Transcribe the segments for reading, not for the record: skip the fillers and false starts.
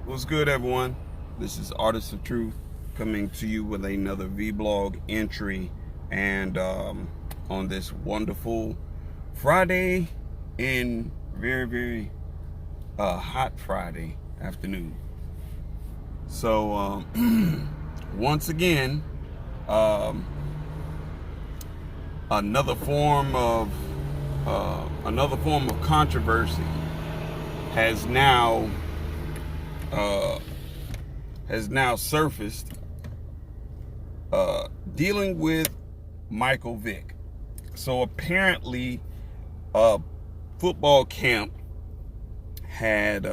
What's good, everyone? This is Artist of Truth coming to you with another vlog entry, and on this wonderful Friday in very hot Friday afternoon. So once again, another form of controversy has now surfaced, dealing with Michael Vick. So apparently a football camp had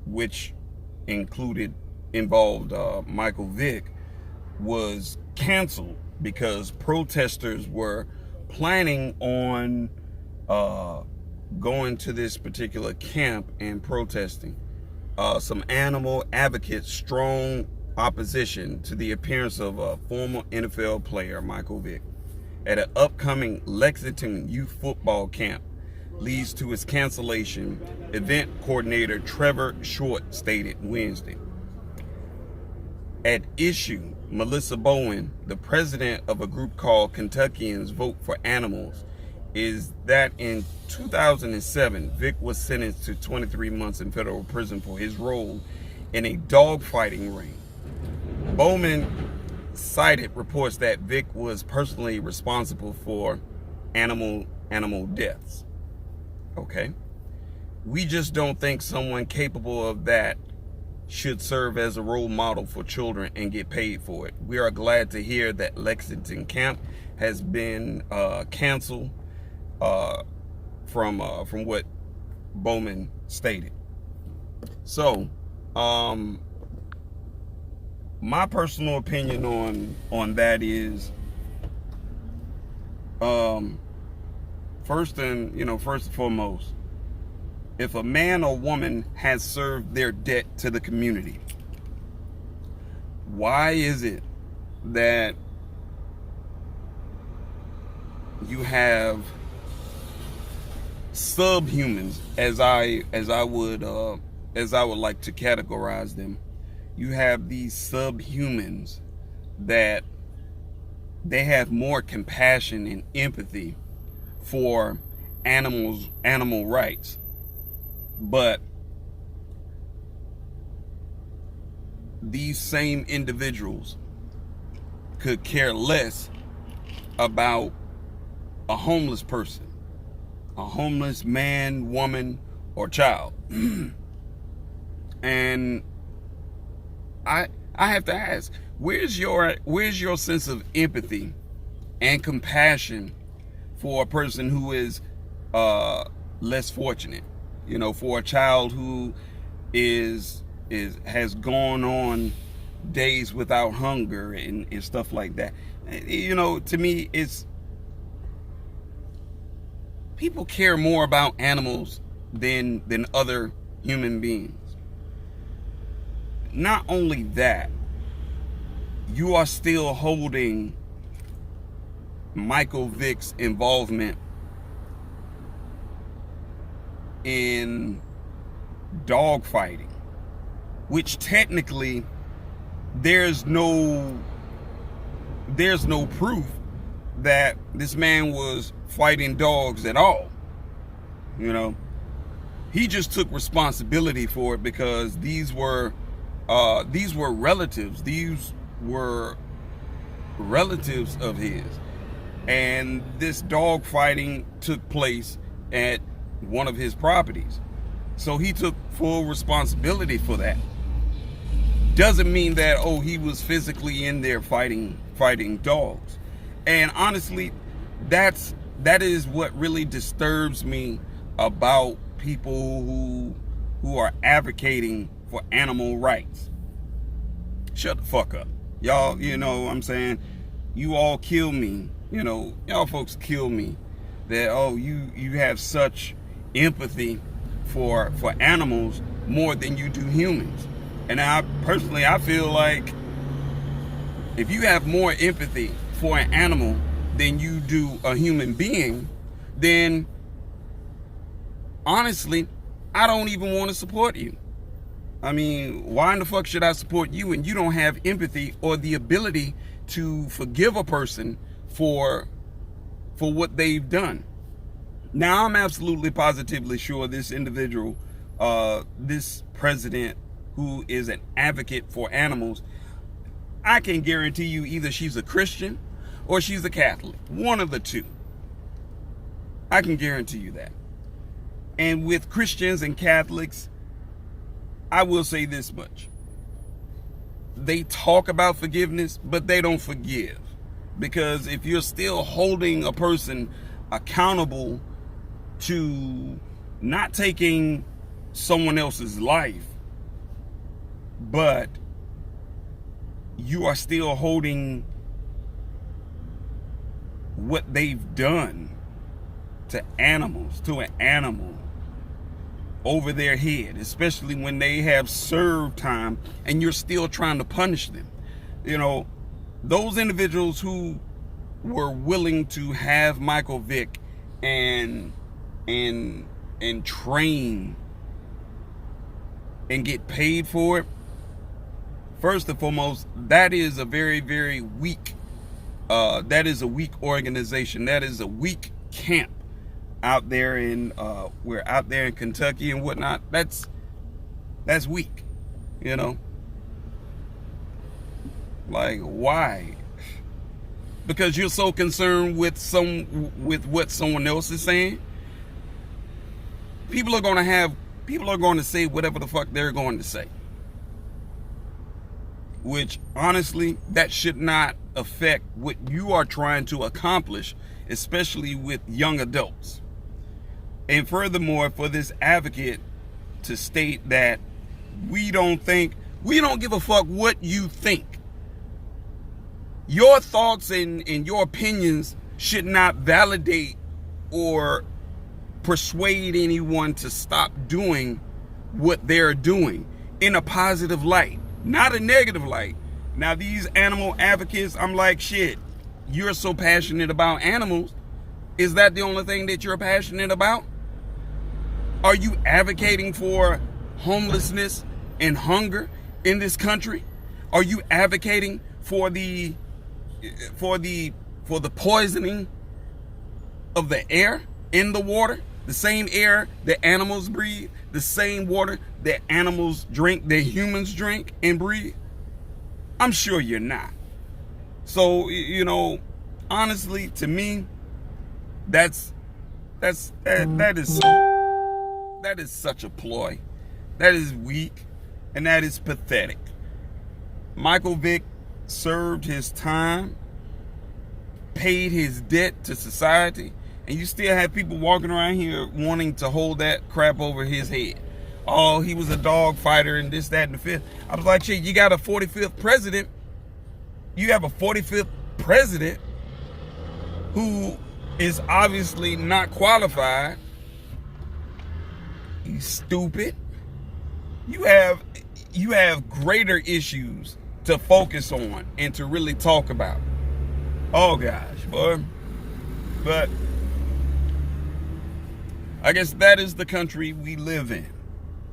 which involved Michael Vick was canceled because protesters were planning on going to this particular camp and protesting. Some animal advocates strong opposition to the appearance of a former NFL player, Michael Vick, at an upcoming Lexington youth football camp leads to its cancellation, event coordinator Trevor Short stated Wednesday. At issue, Melissa Bowen, the president of a group called Kentuckians Vote for Animals, is that in 2007, Vick was sentenced to 23 months in federal prison for his role in a dogfighting ring. Bowman cited reports that Vick was personally responsible for animal deaths. Okay. We just don't think someone capable of that should serve as a role model for children and get paid for it. We are glad to hear that Lexington camp has been canceled from what Bowman stated. So my personal opinion on that is, first and foremost, if a man or woman has served their debt to the community, why is it that you have subhumans, as I would like to categorize them? You have these subhumans that they have more compassion and empathy for animal rights, but these same individuals could care less about a homeless person, a homeless man, woman, or child. And I have to ask, where's your sense of empathy and compassion for a person who is less fortunate? For a child who has gone on days without hunger and stuff like that. To me, it's people care more about animals than other human beings. Not only that, you are still holding Michael Vick's involvement in dog fighting, which technically there's no proof that this man was fighting dogs at all. He just took responsibility for it because these were relatives. These were relatives of his, and this dog fighting took place at one of his properties. So he took full responsibility for that. Doesn't mean that he was physically in there fighting dogs. And honestly, that is what really disturbs me about people who are advocating for animal rights. Shut the fuck up. Y'all, what I'm saying? You all kill me. Y'all folks kill me. That, you have such empathy for animals more than you do humans. And I feel like if you have more empathy for an animal than you do a human being, then honestly, I don't even want to support you. I mean, why in the fuck should I support you and you don't have empathy or the ability to forgive a person for what they've done? Now, I'm absolutely positively sure this individual, this president who is an advocate for animals, I can guarantee you either she's a Christian or she's a Catholic. One of the two. I can guarantee you that. And with Christians and Catholics, I will say this much. They talk about forgiveness, but they don't forgive. Because if you're still holding a person accountable to not taking someone else's life, but you are still holding what they've done to animals, to an animal, over their head, especially when they have served time and you're still trying to punish them. You know, those individuals who were willing to have Michael Vick and train and get paid for it, first and foremost, that is a very, very weak, that is a weak organization. That is a weak camp out there in, we're out there in Kentucky and whatnot. That's weak, you know? Like, why? Because you're so concerned with what someone else is saying. People are going to say whatever the fuck they're going to say. Which, honestly, that should not affect what you are trying to accomplish, especially with young adults. And furthermore, for this advocate to state that we don't give a fuck what you think. Your thoughts and your opinions should not validate or persuade anyone to stop doing what they're doing in a positive light, not a negative light. Now, these animal advocates, I'm like, shit, you're so passionate about animals. Is that the only thing that you're passionate about? Are you advocating for homelessness and hunger in this country? Are you advocating for the poisoning of the air in the water? The same air that animals breathe, the same water that animals drink, that humans drink and breathe? I'm sure you're not. So, you know, honestly, to me, that is such a ploy. That is weak, and that is pathetic. Michael Vick served his time, paid his debt to society, and you still have people walking around here wanting to hold that crap over his head. Oh, he was a dog fighter and this, that, and the fifth. I was like, shit, you got a 45th president. You have a 45th president who is obviously not qualified. He's stupid. You have greater issues to focus on and to really talk about. Oh gosh, boy. But I guess that is the country we live in.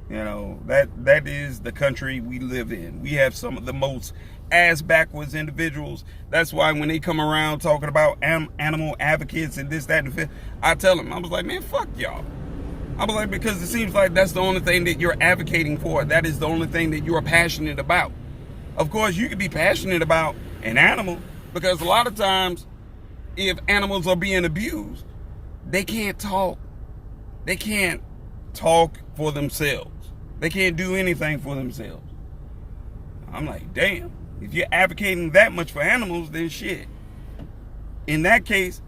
You know, that is the country we live in. We have some of the most ass backwards individuals. That's why when they come around talking about animal advocates and this, that, and the fifth, I tell them, I was like, man, fuck y'all. I was like, because it seems like that's the only thing that you're advocating for. That is the only thing that you're passionate about. Of course, you could be passionate about an animal, because a lot of times, if animals are being abused, they can't talk. They can't talk for themselves. They can't do anything for themselves. I'm like, damn, if you're advocating that much for animals, then shit. In that case,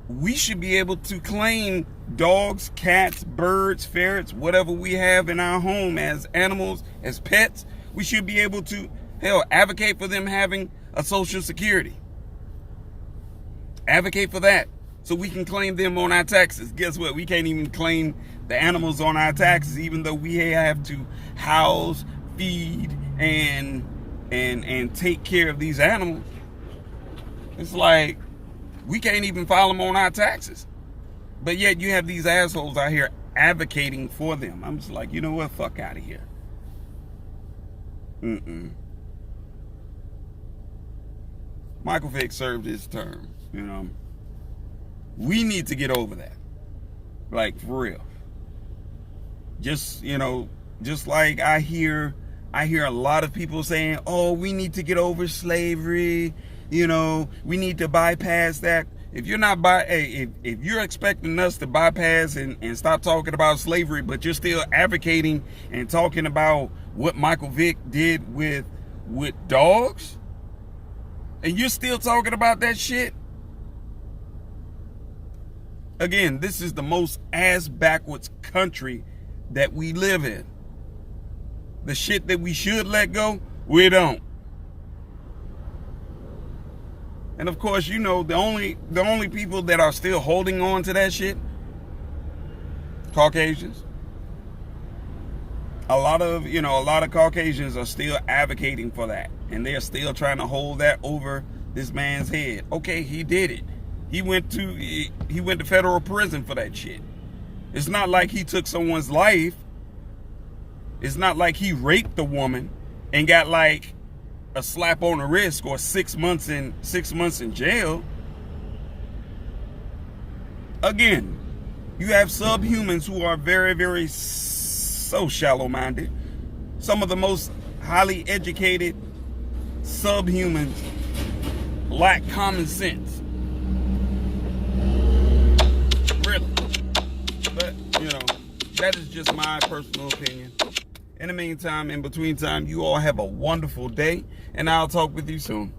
we should be able to claim dogs, cats, birds, ferrets, whatever we have in our home as animals, as pets. We should be able to, hell, advocate for them having a Social Security. Advocate for that so we can claim them on our taxes. Guess what? We can't even claim the animals on our taxes, even though we have to house, feed, and take care of these animals. It's like we can't even file them on our taxes. But yet you have these assholes out here advocating for them. I'm just like, you know what? Fuck out of here. Michael Vick served his term. You know, we need to get over that, like, for real. Just, you know, just like I hear a lot of people saying, oh, we need to get over slavery, you know, we need to bypass that. If you're not if you're expecting us to bypass and stop talking about slavery, but you're still advocating and talking about what Michael Vick did with dogs, and you're still talking about that shit, again, this is the most ass backwards country that we live in. The shit that we should let go, we don't. And of course, you know, the only people that are still holding on to that shit, Caucasians. A lot of Caucasians are still advocating for that, and they're still trying to hold that over this man's head. Okay, he did it. He went to federal prison for that shit. It's not like he took someone's life. It's not like he raped the woman and got like a slap on the wrist or 6 months in jail. Again, you have subhumans who are very, very so shallow-minded. Some of the most highly educated subhumans lack common sense. Really. But, you know, that is just my personal opinion. In the meantime, in between time, you all have a wonderful day, and I'll talk with you soon.